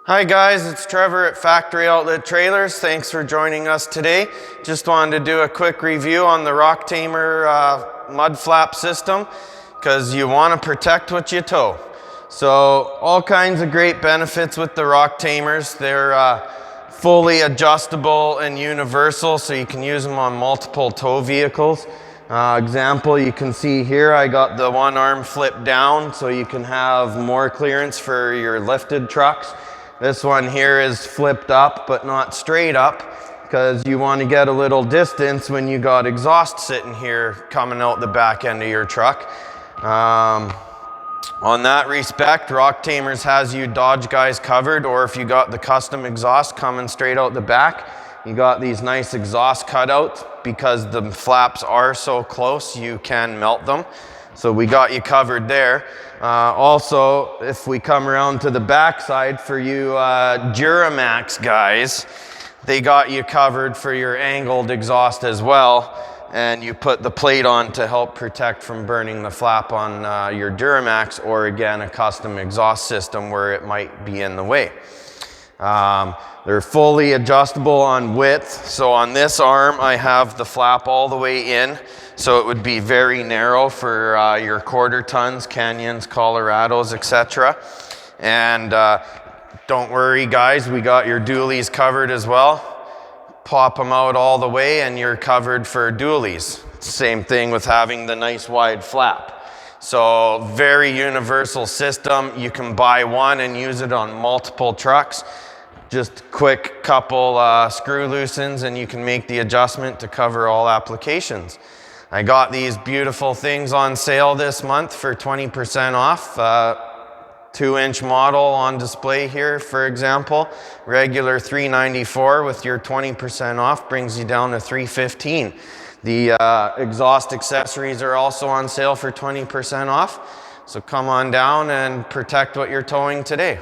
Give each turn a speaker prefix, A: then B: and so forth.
A: Hi guys, it's Trevor at Factory Outlet Trailers. Thanks for joining us today. Just wanted to do a quick review on the Rocktamer mud flap system because you want to protect what you tow. So all kinds of great benefits with the Rocktamers. They're fully adjustable and universal, so you can use them on multiple tow vehicles. Example, you can see here I got the one arm flipped down so you can have more clearance for your lifted trucks. This one here is flipped up, but not straight up, because you want to get a little distance when you got exhaust sitting here coming out the back end of your truck. On that respect, Rocktamers has you Dodge guys covered, or if you got the custom exhaust coming straight out the back, you got these nice exhaust cutouts. Because the flaps are so close, you can melt them. So we got you covered there. Also, if we come around to the back side for you Duramax guys, they got you covered for your angled exhaust as well. And you put the plate on to help protect from burning the flap on your Duramax, or again, a custom exhaust system where it might be in the way. They're fully adjustable on width. So on this arm, I have the flap all the way in. So it would be very narrow for your quarter tons, Canyons, Colorados, etc. And don't worry guys, we got your dualies covered as well. Pop them out all the way and you're covered for dualies. Same thing with having the nice wide flap. So very universal system. You can buy one and use it on multiple trucks. Just quick couple screw loosens and you can make the adjustment to cover all applications. I got these beautiful things on sale this month for 20% off. 2-inch model on display here, for example. Regular $394 with your 20% off brings you down to $315. The exhaust accessories are also on sale for 20% off. So come on down and protect what you're towing today.